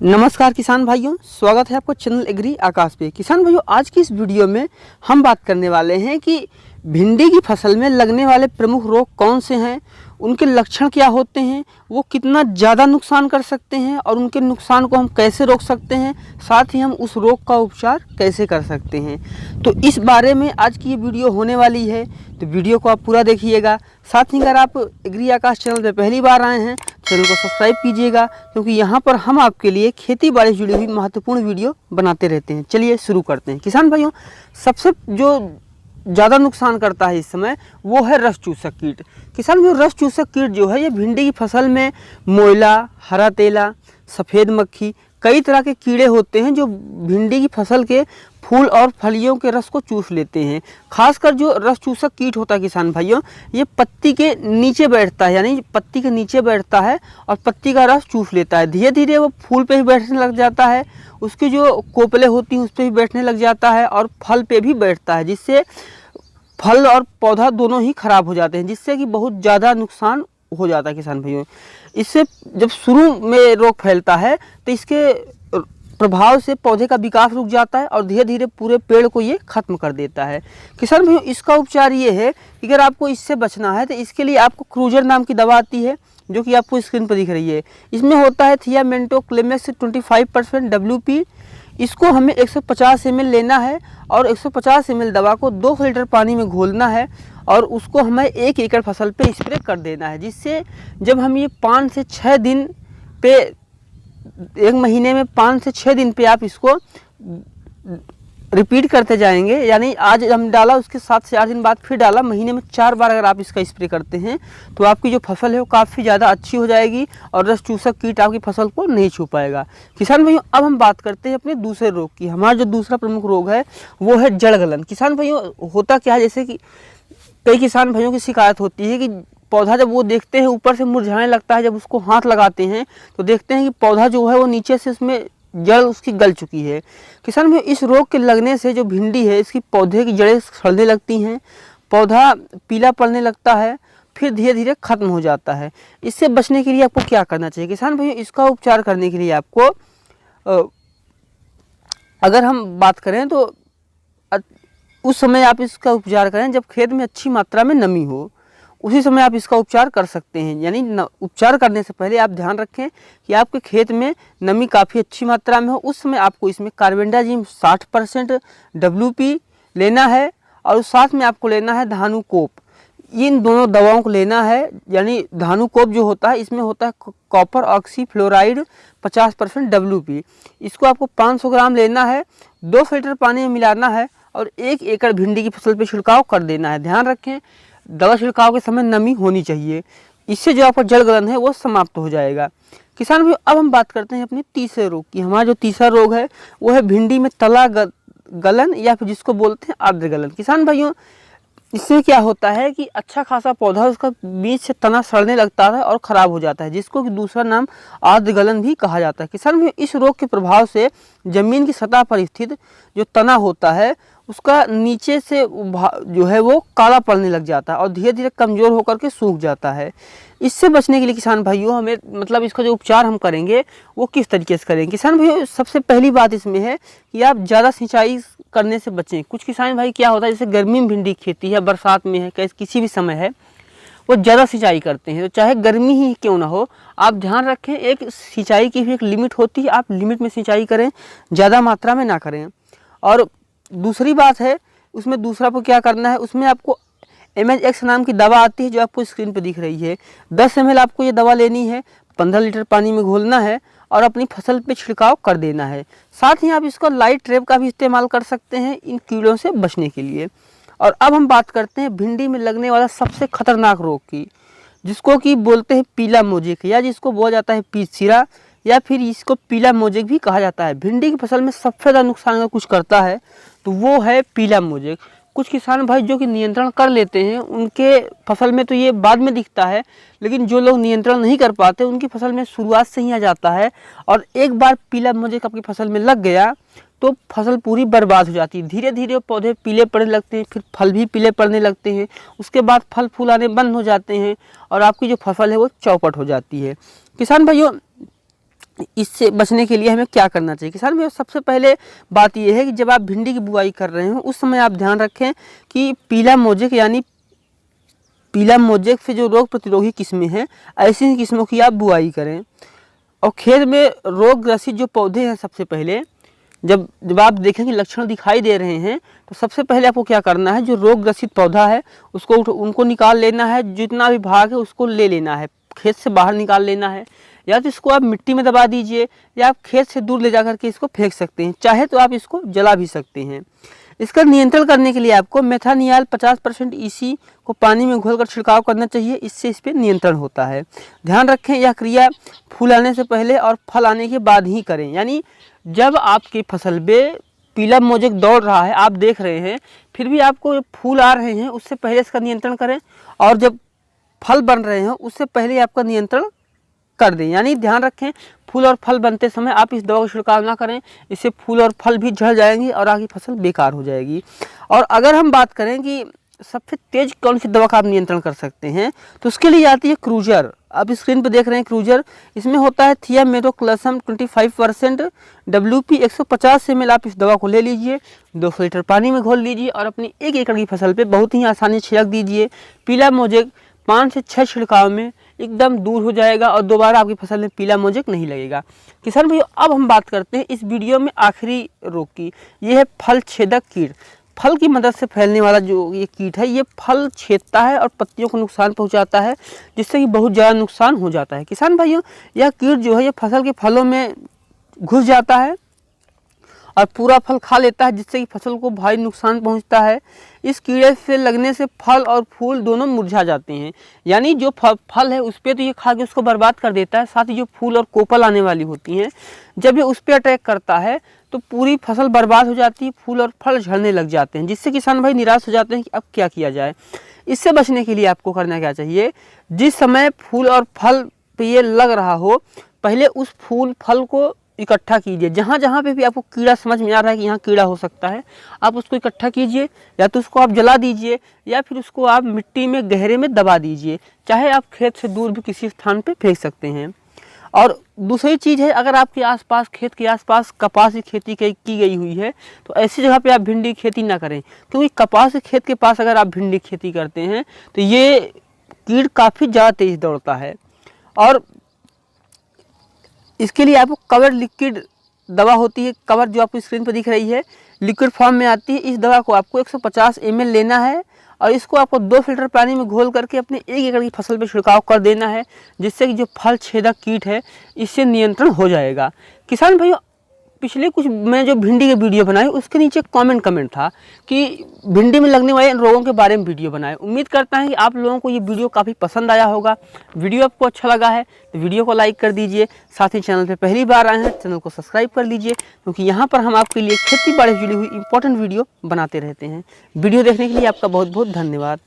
नमस्कार किसान भाइयों, स्वागत है आपको चैनल एग्री आकाश पे। किसान भाइयों, आज की इस वीडियो में हम बात करने वाले हैं कि भिंडी की फसल में लगने वाले प्रमुख रोग कौन से हैं, उनके लक्षण क्या होते हैं, वो कितना ज़्यादा नुकसान कर सकते हैं और उनके नुकसान को हम कैसे रोक सकते हैं, साथ ही हम उस रोग का उपचार कैसे कर सकते हैं। तो इस बारे में आज की ये वीडियो होने वाली है, तो वीडियो को आप पूरा देखिएगा। साथ ही अगर आप एग्री आकाश चैनल पर पहली बार आए हैं, चैनल को सब्सक्राइब कीजिएगा, क्योंकि यहाँ पर हम आपके लिए खेती बाड़ी से जुड़ी हुई महत्वपूर्ण वीडियो बनाते रहते हैं। चलिए शुरू करते हैं। किसान भाइयों, सबसे जो ज़्यादा नुकसान करता है इस समय वो है रस चूसक कीट। किसान भाइयों, रस चूसक कीट जो है ये भिंडी की फसल में मोयला, हरा तेला, सफ़ेद मक्खी, कई तरह के कीड़े होते हैं जो भिंडी की फसल के फूल और फलियों के रस को चूस लेते हैं। खासकर जो रस चूसक कीट होता है किसान भाइयों, ये पत्ती के नीचे बैठता है, यानी पत्ती के नीचे बैठता है और पत्ती का रस चूस लेता है। धीरे धीरे वो फूल पे भी बैठने लग जाता है, उसकी जो कोपले होती हैं उस पर भी बैठने लग जाता है और फल पे भी बैठता है, जिससे फल और पौधा दोनों ही खराब हो जाते हैं, जिससे कि बहुत ज़्यादा नुकसान हो जाता है किसान भाइयों। इससे जब शुरू में रोग फैलता है तो इसके प्रभाव से पौधे का विकास रुक जाता है और धीरे धीरे पूरे पेड़ को ये खत्म कर देता है। किसान भाइयों, इसका उपचार ये है कि अगर आपको इससे बचना है तो इसके लिए आपको क्रूजर नाम की दवा आती है, जो कि आपको स्क्रीन पर दिख रही है। इसमें होता है थियामेंटोक्लेमेक्स 25% WP। इसको हमें 150 ml लेना है और 150 ml दवा को 2 लीटर पानी में घोलना है और उसको हमें 1 एकड़ फसल पे स्प्रे कर देना है, जिससे जब हम ये 5 से 6 दिन पे, एक महीने में 5 से 6 दिन पे आप इसको रिपीट करते जाएंगे, यानी आज हम डाला उसके 7 से 8 दिन बाद फिर डाला, महीने में 4 बार अगर आप इसका स्प्रे करते हैं तो आपकी जो फसल है वो काफ़ी ज़्यादा अच्छी हो जाएगी और रस चूसक कीट आपकी फसल को नहीं छू पाएगा। किसान भाइयों, अब हम बात करते हैं अपने दूसरे रोग की। हमारा जो दूसरा प्रमुख रोग है वो है जड़ गलन। किसान भाइयों, होता क्या है, जैसे कि कई किसान भाइयों की शिकायत होती है कि पौधा जब वो देखते हैं ऊपर से मुरझाने लगता है, जब उसको हाथ लगाते हैं तो देखते हैं कि पौधा जो है वो नीचे से उसमें जड़ उसकी गल चुकी है। किसान में इस रोग के लगने से जो भिंडी है इसकी पौधे की जड़ें सड़ने लगती हैं, पौधा पीला पड़ने लगता है, फिर धीरे धीरे खत्म हो जाता है। इससे बचने के लिए आपको क्या करना चाहिए किसान भाइयों? इसका उपचार करने के लिए आपको अगर हम बात करें तो उस समय आप इसका उपचार करें जब खेत में अच्छी मात्रा में नमी हो, उसी समय आप इसका उपचार कर सकते हैं। यानी उपचार करने से पहले आप ध्यान रखें कि आपके खेत में नमी काफ़ी अच्छी मात्रा में हो। उस समय आपको इसमें कार्बेंडाजिम 60% WP लेना है और साथ में आपको लेना है धानुकोप। इन दोनों दवाओं को लेना है। यानी धानुकोप जो होता है इसमें होता है कॉपर ऑक्सीफ्लोराइड 50% WP। इसको आपको 500 ग्राम लेना है, 2 लीटर पानी में मिलाना है और 1 एकड़ भिंडी की फसल पर छिड़काव कर देना है। ध्यान रखें, दवा छिड़काव के समय नमी होनी चाहिए, इससे जो आपका जड़ गलन है वो समाप्त हो जाएगा। किसान भाइयों, अब हम बात करते हैं अपने तीसरे रोग की। हमारा जो तीसरा रोग है वो है भिंडी में तला गलन या फिर जिसको बोलते हैं आर्द्र गलन। किसान भाइयों, इससे क्या होता है कि अच्छा खासा पौधा उसका बीच से तना सड़ने लगता है और ख़राब हो जाता है, जिसको कि दूसरा नाम आर्द्र गलन भी कहा जाता है। किसान भाइयों, इस रोग के प्रभाव से ज़मीन की सतह पर स्थित जो तना होता है उसका नीचे से जो है वो काला पड़ने लग जाता है और धीरे धीरे कमज़ोर होकर के सूख जाता है। इससे बचने के लिए किसान भाइयों हमें इसका जो उपचार हम करेंगे वो किस तरीके से करेंगे। किसान भाइयों, सबसे पहली बात इसमें है कि आप ज़्यादा सिंचाई करने से बचें। कुछ किसान भाई क्या होता है, जैसे गर्मी में भिंडी की खेती है, बरसात में है, किसी भी समय है, वो ज़्यादा सिंचाई करते हैं, तो चाहे गर्मी ही क्यों ना हो, आप ध्यान रखें एक सिंचाई की भी एक लिमिट होती है, आप लिमिट में सिंचाई करें, ज़्यादा मात्रा में ना करें। और दूसरी बात है, उसमें दूसरा आपको क्या करना है, उसमें आपको MHX नाम की दवा आती है जो आपको स्क्रीन पर दिख रही है। 10 ml आपको ये दवा लेनी है, 15 लीटर पानी में घोलना है और अपनी फसल पे छिड़काव कर देना है। साथ ही आप इसका लाइट ट्रैप का भी इस्तेमाल कर सकते हैं इन कीड़ों से बचने के लिए। और अब हम बात करते हैं भिंडी में लगने वाला सबसे खतरनाक रोग की, जिसको कि बोलते हैं पीला मोजेक, या जिसको बोला जाता है पीच सिरा, या फिर इसको पीला मोजेक भी कहा जाता है। भिंडी की फसल में सबसे ज़्यादा नुकसान अगर कुछ करता है तो वो है पीला मोजेक। कुछ किसान भाई जो कि नियंत्रण कर लेते हैं उनके फसल में तो ये बाद में दिखता है, लेकिन जो लोग नियंत्रण नहीं कर पाते उनकी फसल में शुरुआत से ही आ जाता है और एक बार पीला मोजेक आपकी फसल में लग गया तो फसल पूरी बर्बाद हो जाती है। धीरे धीरे पौधे पीले पड़ने लगते हैं, फिर फल भी पीले पड़ने लगते हैं, उसके बाद फल फूल आने बंद हो जाते हैं और आपकी जो फसल है वो चौपट हो जाती है। किसान भाइयों, इससे बचने के लिए हमें क्या करना चाहिए किसान भाई? सबसे पहले बात यह है कि जब आप भिंडी की बुआई कर रहे हो उस समय आप ध्यान रखें कि पीला मोजेक यानी पीला मोजेक से जो रोग प्रतिरोधी किस्में हैं ऐसी ही किस्मों की आप बुआई करें। और खेत में रोग ग्रसित जो पौधे हैं सबसे पहले जब आप देखें कि लक्षण दिखाई दे रहे हैं तो सबसे पहले आपको क्या करना है, जो रोग ग्रसित पौधा है उसको उनको निकाल लेना है, जितना भी भाग है उसको ले लेना है, खेत से बाहर निकाल लेना है, या तो इसको आप मिट्टी में दबा दीजिए या आप खेत से दूर ले जा करके इसको फेंक सकते हैं, चाहे तो आप इसको जला भी सकते हैं। इसका नियंत्रण करने के लिए आपको मेथानियाल 50% EC को पानी में घोलकर छिड़काव करना चाहिए, इससे इस पर नियंत्रण होता है। ध्यान रखें यह क्रिया फूल आने से पहले और फल आने के बाद ही करें, यानी जब आपकी फसल में पीला मोजेक दौड़ रहा है, आप देख रहे हैं, फिर भी आपको फूल आ रहे हैं उससे पहले इसका नियंत्रण करें, और जब फल बन रहे हैं उससे पहले आपका नियंत्रण कर दें। यानी ध्यान रखें फूल और फल बनते समय आप इस दवा का छिड़काव ना करें, इससे फूल और फल भी झड़ जाएंगे और आपकी फसल बेकार हो जाएगी। और अगर हम बात करें कि सबसे तेज कौन सी दवा का आप नियंत्रण कर सकते हैं तो उसके लिए आती है क्रूजर। आप स्क्रीन पर देख रहे हैं क्रूजर, इसमें होता है थियामेथोक्लोप्राम 25%, WP 150 ml। आप इस दवा को ले लीजिए, 200 लीटर पानी में घोल लीजिए और अपनी 1 एकड़ की फसल पे बहुत ही आसानी से छिड़क दीजिए। पीला मोजेक 5 से 6 छिड़काव में एकदम दूर हो जाएगा और दोबारा आपकी फसल में पीला मोजेक नहीं लगेगा। किसान भाइयों, अब हम बात करते हैं इस वीडियो में आखिरी रोग की, ये है फल छेदक कीट। फल की मदद से फैलने वाला जो ये कीट है, ये फल छेदता है और पत्तियों को नुकसान पहुंचाता है, जिससे कि बहुत ज़्यादा नुकसान हो जाता है। किसान भाइयों, यह कीट जो है ये फसल के फलों में घुस जाता है और पूरा फल खा लेता है, जिससे कि फसल को भारी नुकसान पहुंचता है। इस कीड़े से लगने से फल और फूल दोनों मुरझा जाते हैं, यानी जो फल है उस पर तो ये खा के उसको बर्बाद कर देता है, साथ ही जो फूल और कोपल आने वाली होती हैं जब ये उस पर अटैक करता है तो पूरी फसल बर्बाद हो जाती है, फूल और फल झड़ने लग जाते हैं, जिससे किसान भाई निराश हो जाते हैं कि अब क्या किया जाए। इससे बचने के लिए आपको करना क्या चाहिए, जिस समय फूल और फल पे ये लग रहा हो पहले उस फूल फल को इकट्ठा कीजिए। जहाँ जहाँ पे भी आपको कीड़ा समझ में आ रहा है कि यहाँ कीड़ा हो सकता है, आप उसको इकट्ठा कीजिए, या तो उसको आप जला दीजिए या फिर उसको आप मिट्टी में गहरे में दबा दीजिए, चाहे आप खेत से दूर भी किसी स्थान पे फेंक सकते हैं। और दूसरी चीज़ है, अगर आपके आसपास खेत के आसपास कपास की खेती की गई हुई है तो ऐसी जगह पे आप भिंडी की खेती ना करें, क्योंकि कपास के खेत के पास अगर आप भिंडी की खेती करते हैं तो ये कीट काफ़ी ज़्यादा तेज दौड़ता है। और इसके लिए आपको कवर लिक्विड दवा होती है, कवर जो आपको स्क्रीन पर दिख रही है लिक्विड फॉर्म में आती है, इस दवा को आपको 150 ml लेना है और इसको आपको 2 फिल्टर पानी में घोल करके अपने 1 एकड़ की फसल पे छिड़काव कर देना है, जिससे कि जो फल छेदक कीट है इससे नियंत्रण हो जाएगा। किसान भाइयों, पिछले कुछ मैं जो भिंडी के वीडियो बनाए उसके नीचे कमेंट था कि भिंडी में लगने वाले रोगों के बारे में वीडियो बनाए। उम्मीद करता है कि आप लोगों को ये वीडियो काफ़ी पसंद आया होगा। वीडियो आपको अच्छा लगा है तो वीडियो को लाइक कर दीजिए, साथ ही चैनल पे पहली बार आए हैं चैनल को सब्सक्राइब कर लीजिए, क्योंकि यहाँ पर हम आपके लिए खेती बाड़ी से जुड़ी हुई इंपॉर्टेंट वीडियो बनाते रहते हैं। वीडियो देखने के लिए आपका बहुत बहुत धन्यवाद।